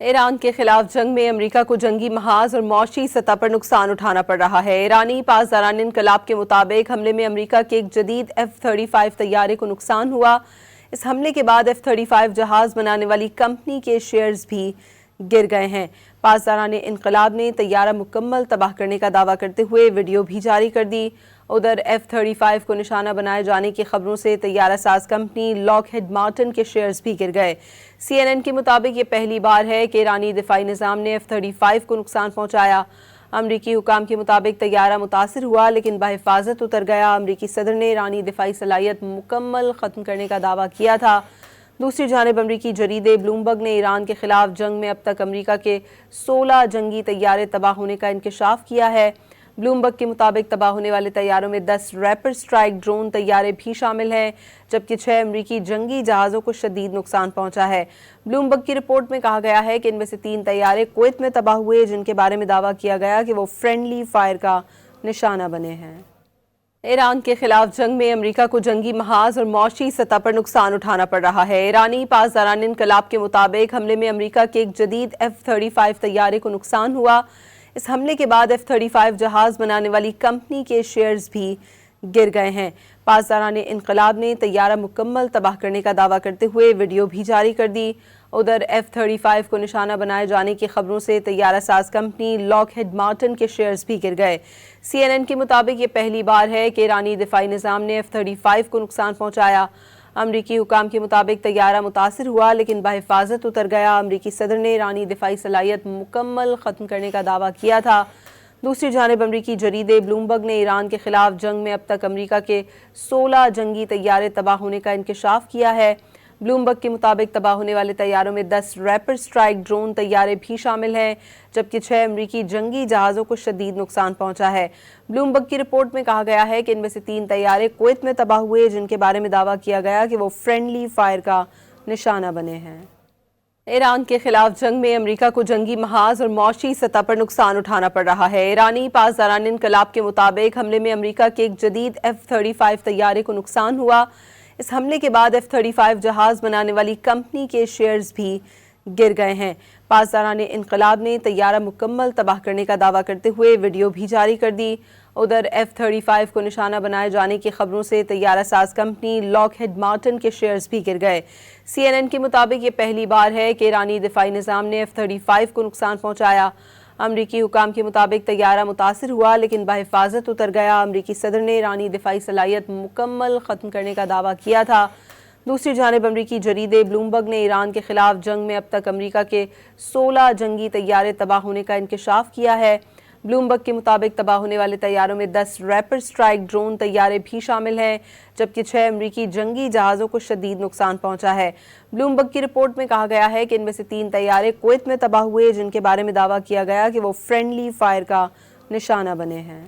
ایران کے خلاف جنگ میں امریکہ کو جنگی محاذ اور معاشی سطح پر نقصان اٹھانا پڑ رہا ہے۔ ایرانی پاسداران انقلاب کے مطابق حملے میں امریکہ کے ایک جدید F-35 طیارے کو نقصان ہوا۔ اس حملے کے بعد F-35 جہاز بنانے والی کمپنی کے شیئرز بھی گر گئے ہیں۔ پاسداران انقلاب نے طیارہ مکمل تباہ کرنے کا دعویٰ کرتے ہوئے ویڈیو بھی جاری کر دی۔ ادھر F-35 کو نشانہ بنائے جانے کی خبروں سے طیارہ ساز کمپنی لاک ہیڈ مارٹن کے شیئرز بھی گر گئے۔ CNN کے مطابق یہ پہلی بار ہے کہ ایرانی دفاعی نظام نے F-35 کو نقصان پہنچایا۔ امریکی حکام کے مطابق طیارہ متاثر ہوا لیکن بحفاظت اتر گیا۔ امریکی صدر نے ایرانی دفاعی صلاحیت مکمل ختم کرنے کا دعویٰ کیا تھا۔ دوسری جانب امریکی جریدے بلومبرگ نے ایران کے خلاف جنگ میں اب تک امریکہ کے 16 جنگی طیارے تباہ ہونے کا انکشاف کیا ہے۔ بلومبرگ کے مطابق تباہ ہونے والے طیاروں میں 10 ریپر سٹرائک ڈرون طیارے بھی شامل ہیں، جبکہ 6 امریکی جنگی جہازوں کو شدید نقصان پہنچا ہے۔ بلومبرگ کی رپورٹ میں کہا گیا ہے کہ ان میں سے 3 طیارے کویت میں تباہ ہوئے، جن کے بارے میں دعویٰ کیا گیا کہ وہ فرینڈلی فائر کا نشانہ بنے ہیں۔ ایران کے خلاف جنگ میں امریکہ کو جنگی محاذ اور معاشی سطح پر نقصان اٹھانا پڑ رہا ہے۔ ایرانی پاسداران انقلاب کے مطابق حملے میں امریکہ کے ایک جدید F-35 طیارے کو نقصان ہوا۔ اس حملے کے بعد F-35 جہاز بنانے والی کمپنی کے شیئرز بھی گر گئے ہیں۔ پاسداران انقلاب نے طیارہ مکمل تباہ کرنے کا دعویٰ کرتے ہوئے ویڈیو بھی جاری کر دی۔ ادھر F-35 کو نشانہ بنائے جانے کی خبروں سے طیارہ ساز کمپنی لاک ہیڈ مارٹن کے شیئرز بھی گر گئے۔ CNN کے مطابق یہ پہلی بار ہے کہ ایرانی دفاعی نظام نے F-35 کو نقصان پہنچایا۔ امریکی حکام کے مطابق طیارہ متاثر ہوا لیکن بحفاظت اتر گیا۔ امریکی صدر نے ایرانی دفاعی صلاحیت مکمل ختم کرنے کا دعویٰ کیا تھا۔ دوسری جانب امریکی جریدے بلومبرگ نے ایران کے خلاف جنگ میں اب تک امریکہ کے 16 جنگی طیارے تباہ ہونے کا انکشاف کیا ہے۔ بلومبرگ کے مطابق تباہ ہونے والے طیاروں میں 10 ریپر سٹرائک ڈرون طیارے بھی شامل ہیں، جبکہ 6 امریکی جنگی جہازوں کو شدید نقصان پہنچا ہے۔ بلومبرگ کی رپورٹ میں کہا گیا ہے کہ ان میں سے 3 طیارے کویت میں تباہ ہوئے، جن کے بارے میں دعویٰ کیا گیا کہ وہ فرینڈلی فائر کا نشانہ بنے ہیں۔ ایران کے خلاف جنگ میں امریکہ کو جنگی محاذ اور معاشی سطح پر نقصان اٹھانا پڑ رہا ہے۔ ایرانی پاسداران انقلاب کے مطابق حملے میں امریکہ کے ایک جدید F-35 طیارے کو نقصان ہوا۔ اس حملے کے بعد F-35 جہاز بنانے والی کمپنی کے شیئرز بھی گر گئے ہیں۔ پاسداران انقلاب نے طیارہ مکمل تباہ کرنے کا دعویٰ کرتے ہوئے ویڈیو بھی جاری کر دی۔ ادھر F-35 کو نشانہ بنائے جانے کی خبروں سے طیارہ ساز کمپنی لاک ہیڈ مارٹن کے شیئرز بھی گر گئے۔ CNN کے مطابق یہ پہلی بار ہے کہ ایرانی دفاعی نظام نے F-35 کو نقصان پہنچایا۔ امریکی حکام کے مطابق طیارہ متاثر ہوا لیکن بحفاظت اتر گیا۔ امریکی صدر نے ایرانی دفاعی صلاحیت مکمل ختم کرنے کا دعویٰ کیا تھا۔ دوسری جانب امریکی جریدے بلومبرگ نے ایران کے خلاف جنگ میں اب تک امریکہ کے 16 جنگی طیارے تباہ ہونے کا انکشاف کیا ہے۔ بلومبرگ کے مطابق تباہ ہونے والے طیاروں میں 10 ریپر سٹرائک ڈرون طیارے بھی شامل ہیں، جبکہ 6 امریکی جنگی جہازوں کو شدید نقصان پہنچا ہے۔ بلومبرگ کی رپورٹ میں کہا گیا ہے کہ ان میں سے 3 طیارے کویت میں تباہ ہوئے، جن کے بارے میں دعویٰ کیا گیا کہ وہ فرینڈلی فائر کا نشانہ بنے ہیں۔